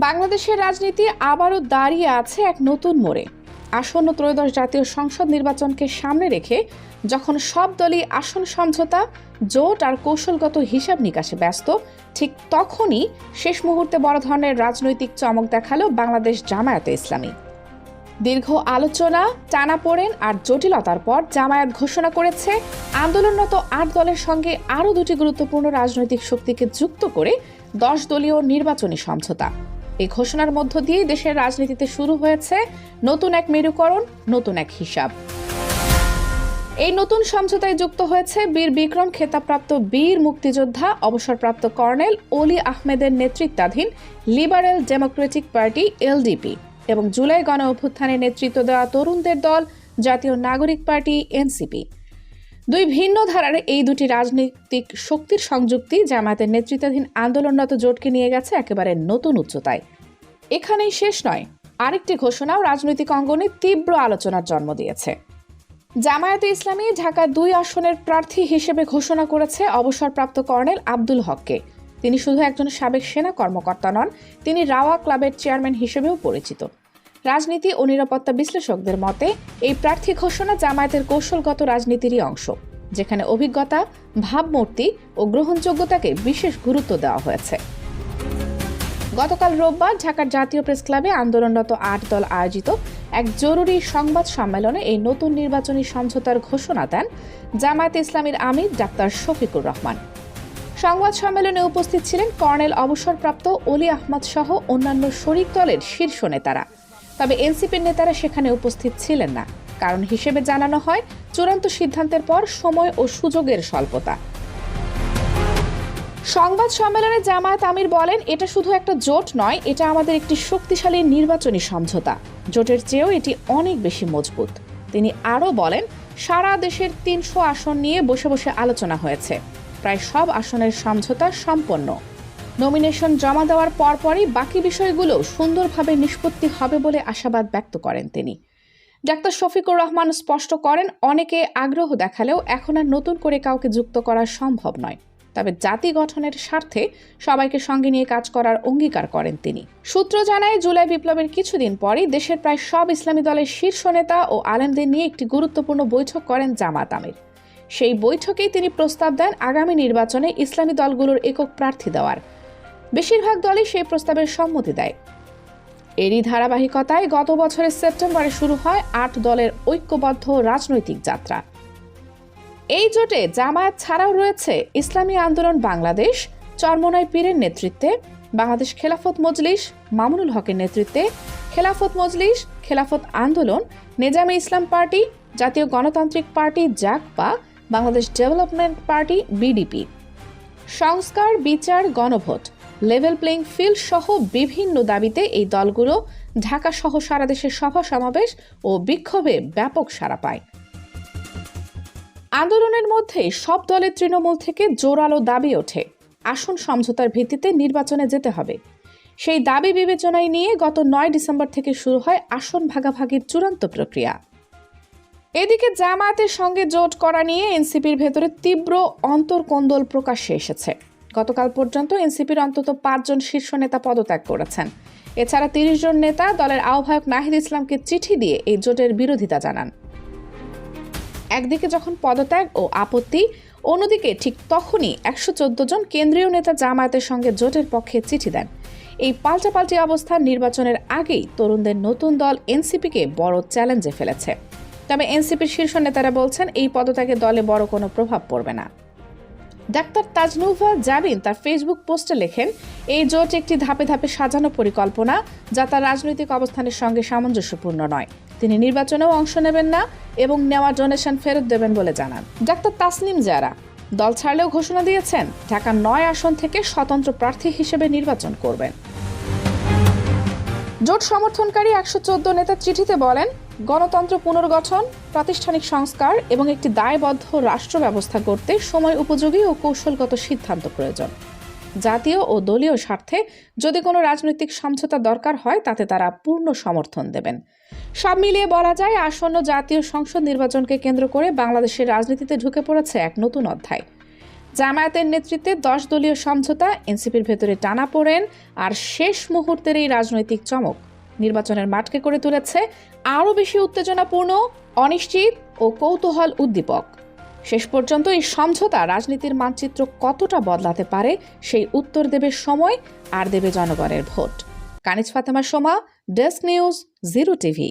বাংলাদেশের রাজনীতি আবারও দাঁড়িয়ে আছে এক নতুন মোড়ে। আসন্ন ত্রয়োদশ জাতীয় সংসদ নির্বাচনকে সামনে রেখে যখন সব দলই আসন সমঝোতা, জোট আর কৌশলগত হিসাব নিকাশে ব্যস্ত, ঠিক তখনই শেষ মুহূর্তে বড় ধরনের রাজনৈতিক চমক দেখালো বাংলাদেশ জামায়াতে ইসলামী। দীর্ঘ আলোচনা, টানাপোড়েন আর জটিলতার পর জামায়াত ঘোষণা করেছে আন্দোলনরত ৮ দলের সঙ্গে আরও দুটি গুরুত্বপূর্ণ রাজনৈতিক শক্তিকে যুক্ত করে ১০ দলীয় নির্বাচনী সমঝোতা। এই ঘোষণার মধ্য দিয়ে দেশের রাজনীতিতে শুরু হয়েছে নতুন এক মেরুকরণ, নতুন এক হিসাব। এই নতুন সমঝোতায় যুক্ত হয়েছে বীর বিক্রম খেতাবপ্রাপ্ত বীর মুক্তিযোদ্ধা অবসরপ্রাপ্ত কর্নেল অলি আহমেদের নেতৃত্বাধীন লিবারেল ডেমোক্রেটিক পার্টি এলডিপি এবং জুলাই গণ অভ্যুত্থানে নেতৃত্ব দেওয়া তরুণদের দল জাতীয় নাগরিক পার্টি এনসিপি। দুই ভিন্ন ধারার এই দুটি রাজনৈতিক শক্তির সংযুক্তি জামায়াতের নেতৃত্বাধীন আন্দোলনরত জোটকে নিয়ে গেছে একেবারে নতুন উচ্চতায়। এখানেই শেষ নয়, আরেকটি ঘোষণাও রাজনৈতিক অঙ্গনে তীব্র আলোচনার জন্ম দিয়েছে। জামায়াতে ইসলামী ঢাকার ২ আসনের প্রার্থী হিসেবে ঘোষণা করেছে অবসরপ্রাপ্ত কর্নেল আব্দুল হককে। তিনি শুধু একজন সাবেক সেনা কর্মকর্তা নন, তিনি রাওয়া ক্লাবের চেয়ারম্যান হিসেবেও পরিচিত। রাজনীতি ও নিরাপত্তা বিশ্লেষকদের মতে এই প্রার্থী ঘোষণা জামায়াতের কৌশলগত রাজনীতিরই অংশ, যেখানে অভিজ্ঞতা, ভাবমূর্তি ও গ্রহণযোগ্যতাকে বিশেষ গুরুত্ব দেওয়া হয়েছে। গতকাল রোববার ঢাকার জাতীয় প্রেস ক্লাবে আন্দোলনরত ৮ দল আয়োজিত এক জরুরি সংবাদ সম্মেলনে এই নতুন নির্বাচনী সমঝোতার ঘোষণা দেন জামায়াতে ইসলামীর আমির ডাক্তার শফিকুর রহমান। সংবাদ সম্মেলনে উপস্থিত ছিলেন কর্নেল অবসরপ্রাপ্ত অলি আহমদ সহ অন্যান্য শরিক দলের শীর্ষ নেতারা। তবে এনসিপির নেতারা সেখানে উপস্থিত ছিলেন না। কারণ হিসেবে জানানো হয় চূড়ান্ত সিদ্ধান্তের পর সময় ও সুযোগের স্বল্পতা। সংবাদ সম্মেলনে জামায়াত আমির বলেন, এটা শুধু একটা জোট নয়, এটা আমাদের একটি শক্তিশালী নির্বাচনী সমঝোতা। জোটের চেয়েও এটি অনেক বেশি মজবুত। তিনি আরও বলেন, সারা দেশের ৩০০ আসন নিয়ে বসে বসে আলোচনা হয়েছে। প্রায় সব আসনের সমঝোতা সম্পন্ন। নমিনেশন জমা দেওয়ার পরপরই বাকি বিষয়গুলো সুন্দরভাবে নিষ্পত্তি হবে বলে আশাবাদ ব্যক্ত করেন তিনি। ডাক্তার শফিকুর রহমান স্পষ্ট করেন, অনেকে আগ্রহ দেখালেও এখন আর নতুন করে কাউকে যুক্ত করা সম্ভব নয়। তবে জাতি গঠনের স্বার্থে সবাইকে সঙ্গে নিয়ে কাজ করার অঙ্গীকার করেন তিনি। সূত্র জানায়, জুলাই বিপ্লবের কিছুদিন পরই দেশের প্রায় সব ইসলামী দলের শীর্ষ নেতা ও আলেমদের নিয়ে একটি গুরুত্বপূর্ণ বৈঠক করেন জামায়াত আমির। সেই বৈঠকেই তিনি প্রস্তাব দেন আগামী নির্বাচনে ইসলামী দলগুলোর একক প্রার্থী দেওয়ার। বেশিরভাগ দলই সেই প্রস্তাবের সম্মতি দেয়। এরই ধারাবাহিকতায় গত বছরের সেপ্টেম্বরে শুরু হয় ৮ দলের ঐক্যবদ্ধ রাজনৈতিক যাত্রা। এই জোটে জামায়াত ছাড়াও রয়েছে ইসলামী আন্দোলন বাংলাদেশ, চরমোনাই পীরের নেতৃত্বে, বাংলাদেশ খেলাফত মজলিস, মামুনুল হকের নেতৃত্বে, খেলাফত মজলিস, খেলাফত আন্দোলন, নেজামে ইসলাম পার্টি, জাতীয় গণতান্ত্রিক party JAGPA, Bangladesh development party BDP. সংস্কার, বিচার, গণভোট, লেভেল প্লেইং ফিল্ড সহ বিভিন্ন দাবিতে এই দলগুলো ঢাকা সহ সারা দেশের সভা সমাবেশ ও বিক্ষোভে ব্যাপক সাড়া পায়। আন্দোলনের মধ্যে সব দলের তৃণমূল থেকে জোরালো দাবি ওঠে, আসন সমঝোতার ভিত্তিতে নির্বাচনে যেতে হবে। সেই দাবি বিবেচনায় নিয়ে গত ৯ ডিসেম্বর থেকে শুরু হয় আসন ভাগাভাগির চূড়ান্ত প্রক্রিয়া। এদিকে জামায়াতের সঙ্গে জোট করা নিয়ে এনসিপির ভেতরে তীব্র অন্তর্কোন্দল প্রকাশ্যে এসেছে। গতকাল পর্যন্ত এনসিপির অন্তত ৫ জন শীর্ষ নেতা পদত্যাগ করেছেন। এছাড়া ৩০ জন নেতা দলের আহ্বায়ক নাহিদ ইসলামকে চিঠি দিয়ে এই জোটের বিরোধিতা জানান। একদিকে যখন পদত্যাগ ও আপত্তি, অন্যদিকে ঠিক তখনই ১১৪ জন কেন্দ্রীয় নেতা জামায়াতের সঙ্গে জোটের পক্ষে চিঠি দেন। এই পাল্টাপাল্টি অবস্থা নির্বাচনের আগেই তরুণদের নতুন দল এনসিপিকে বড় চ্যালেঞ্জে ফেলেছে। তবে এনসিপির শীর্ষ নেতারা বলছেন, এই পদত্যাগে দলে বড় কোনো প্রভাব পড়বে না। ডাক্তার তাজনুভা জাবিন তার ফেসবুক পোস্টে লেখেন, এই জোট একটি ধাপে ধাপে সাজানো পরিকল্পনা, যা তার রাজনৈতিক অবস্থানের সঙ্গে সামঞ্জস্যপূর্ণ নয়। তিনি নির্বাচনেও অংশ নেবেন না এবং নেওয়া ডোনেশন ফেরত দেবেন বলে জানান। ডাক্তার তাসনিম জারা দল ছাড়লেও ঘোষণা দিয়েছেন, ঢাকার ৯ আসন থেকে স্বতন্ত্র প্রার্থী হিসেবে নির্বাচন করবেন। জোট সমর্থনকারী ১১৪ নেতা চিঠিতে বলেন, গণতন্ত্র পুনর্গঠন, প্রাতিষ্ঠানিক সংস্কার এবং একটি দায়বদ্ধ রাষ্ট্র ব্যবস্থা করতে সময় উপযোগী ও কৌশলগত সিদ্ধান্ত প্রয়োজন। জাতীয় ও দলীয় স্বার্থে যদি কোনো রাজনৈতিক সমঝোতা দরকার হয় তাতে তারা পূর্ণ সমর্থন দেবেন। সব মিলিয়ে বলা যায়, আসন্ন জাতীয় সংসদ নির্বাচনকে কেন্দ্র করে বাংলাদেশের রাজনীতিতে ঢুকে পড়েছে এক নতুন অধ্যায়। জামায়াতের নেতৃত্বে 10 দলীয় সমঝোতা, এনসিপির ভেতরে টানাপোড়েন আর শেষ মুহূর্তের এই রাজনৈতিক চমক নির্বাচনের মাঠকে করে তুলেছে আরও বেশি উত্তেজনাপূর্ণ, অনিশ্চিত ও কৌতূহল উদ্দীপক। শেষ পর্যন্ত এই সমঝোতা রাজনীতির মানচিত্র কতটা বদলাতে পারে সেই উত্তর দেবে সময় আর দেবে জনগণের ভোট। Kaniz Fatema Soma, desk news, 0 TV.